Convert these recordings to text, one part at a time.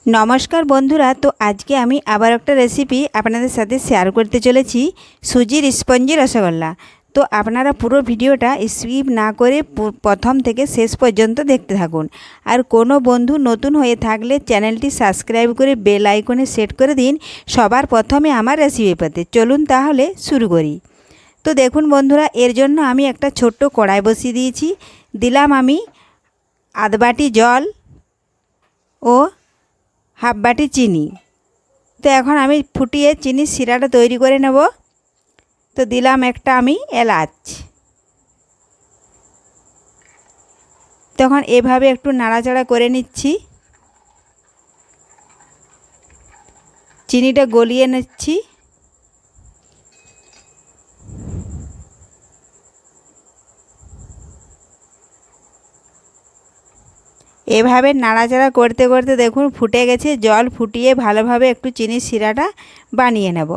নমস্কার বন্ধুরা, তো আজকে আমি আবার একটা রেসিপি আপনাদের সাথে শেয়ার করতে চলেছি, সুজির স্পঞ্জি রসগোল্লা। তো আপনারা পুরো ভিডিওটা স্কিপ না করে প্রথম থেকে শেষ পর্যন্ত দেখতে থাকুন। আর কোনো বন্ধু নতুন হয়ে থাকলে চ্যানেলটি সাবস্ক্রাইব করে বেল আইকনে সেট করে দিন সবার প্রথমে আমার রেসিপি পেতে। চলুন তাহলে শুরু করি। তো দেখুন বন্ধুরা, এর জন্য আমি একটা ছোট্ট কড়াই বসিয়ে দিয়েছি। দিলাম আমি আধ বাটি জল ও হাফ বাটি চিনি। তো এখন আমি ফুটিয়ে চিনির শিরাটা তৈরি করে নেব। তো দিলাম একটা আমি এলাচ। তখন এভাবে একটু নাড়াচাড়া করে নিচ্ছি, চিনিটা গলিয়ে নিচ্ছি। এভাবে নাড়াচাড়া করতে করতে দেখুন ফুটে গেছে। জল ফুটিয়ে ভালোভাবে একটু চিনির শিরাটা বানিয়ে নেব।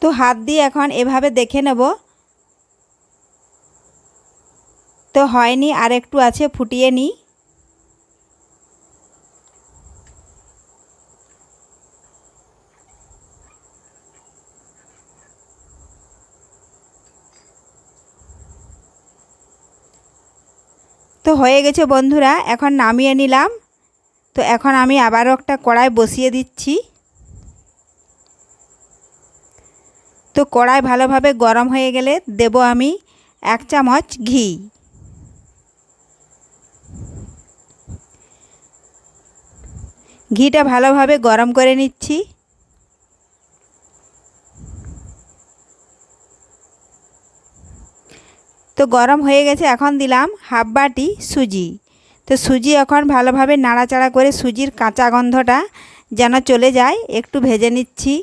তো হাত দিয়ে এখন এভাবে দেখে নেব। তো হয়নি, আর একটু আছে, ফুটিয়ে নিই। তো হয়ে গেছে বন্ধুরা, এখন নামিয়ে নিলাম। তো এখন আমি আবারও একটা কড়াই বসিয়ে দিচ্ছি। তো কড়াই ভালোভাবে গরম হয়ে গেলে দেব আমি 1 চামচ ঘি। ঘিটা ভালোভাবে গরম করে নিচ্ছি। তো গরম হয়ে গেছে, এখন দিলাম হাফ বাটি সুজি। তো সুজি এখন ভালোভাবে নাড়াচাড়া করে সুজির কাঁচা গন্ধটা যেন চলে যায় একটু ভেজে নিচ্ছি।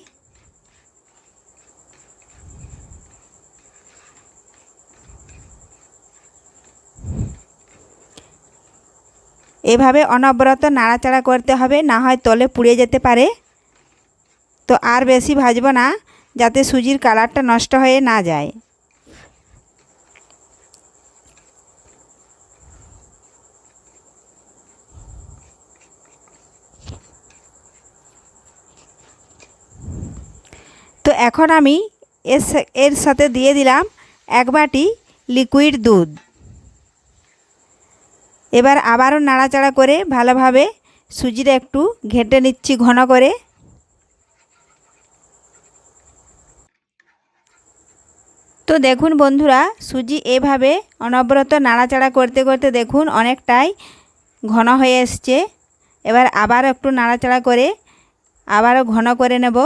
এভাবে অনবরত নাড়াচাড়া করতে হবে, না হয় তলে পুড়ে যেতে পারে। তো আর বেশি ভাজবো না, যাতে সুজির কালারটা নষ্ট হয়ে না যায়। তো এখন আমি এর সাথে দিয়ে দিলাম 1 বাটি লিকুইড দুধ। এবার আবারও নাড়াচাড়া করে ভালোভাবে সুজিটা একটু ঘেঁটে নিচ্ছি ঘন করে। তো দেখুন বন্ধুরা, সুজি এভাবে অনবরত নাড়াচাড়া করতে করতে দেখুন অনেকটাই ঘন হয়ে এসছে। এবার আবার একটু নাড়াচাড়া করে আবারও ঘন করে নেব।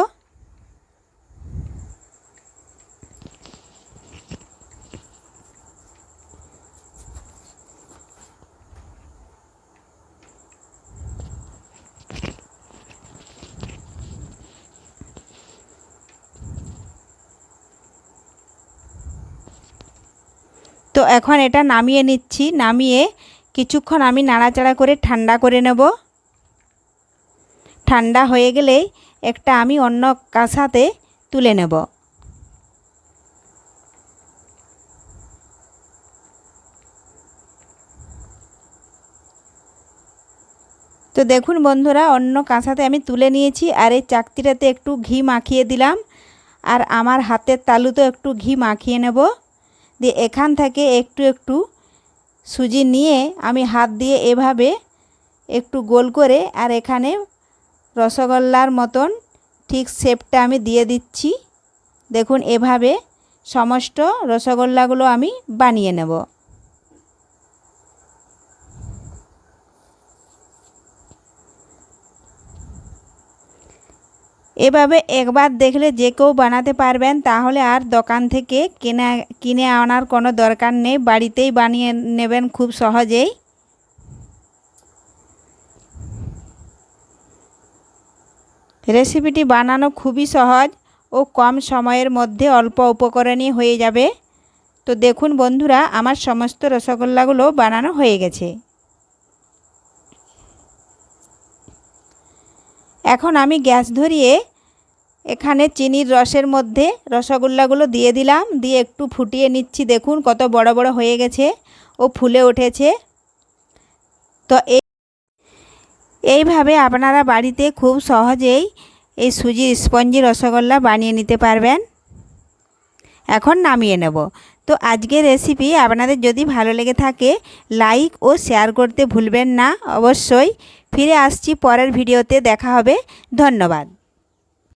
তো এখন এটা নামিয়ে নিচ্ছি। নামিয়ে কিছুক্ষণ আমি নাড়াচাড়া করে ঠান্ডা করে নেব। ঠান্ডা হয়ে গেলেই একটা আমি অন্য কাঁসাতে তুলে নেব। তো দেখুন বন্ধুরা, অন্য কাঁসাতে আমি তুলে নিয়েছি। আর এই চাকতিটাতে একটু ঘি মাখিয়ে দিলাম, আর আমার হাতের তালুতেও একটু ঘি মাখিয়ে নেব। দিয়ে এখান থেকে একটু একটু সুজি নিয়ে আমি হাত দিয়ে এভাবে একটু গোল করে আর এখানে রসগোল্লার মতন ঠিক শেপটা আমি দিয়ে দিচ্ছি। দেখুন এভাবে সমস্ত রসগোল্লাগুলো আমি বানিয়ে নেব। এভাবে একবার দেখলে যে কেউ বানাতে পারবেন, তাহলে আর দোকান থেকে কিনে আনার কোনো দরকার নেই, বাড়িতেই বানিয়ে নেবেন খুব সহজেই। রেসিপিটি বানানো খুবই সহজ ও কম সময়ের মধ্যে অল্প উপকরণে হয়ে যাবে। তো দেখুন বন্ধুরা, আমার সমস্ত রসগোল্লাগুলো বানানো হয়ে গেছে। এখন আমি গ্যাস ধরিয়ে এখানে চিনির রসের মধ্যে রসগোল্লাগুলো দিয়ে দিলাম, দিয়ে একটু ফুটিয়ে নিচ্ছি। দেখুন কত বড় বড় হয়ে গেছে ও ফুলে উঠেছে। তো এইভাবে আপনারা বাড়িতে খুব সহজেই এই সুজির স্পঞ্জি রসগোল্লা বানিয়ে নিতে পারবেন। এখন নামিয়ে নেব। তো আজকের রেসিপি আপনাদের যদি ভালো লেগে থাকে লাইক ও শেয়ার করতে ভুলবেন না অবশ্যই। ফিরে আসছি পরের ভিডিওতে, দেখা হবে। ধন্যবাদ।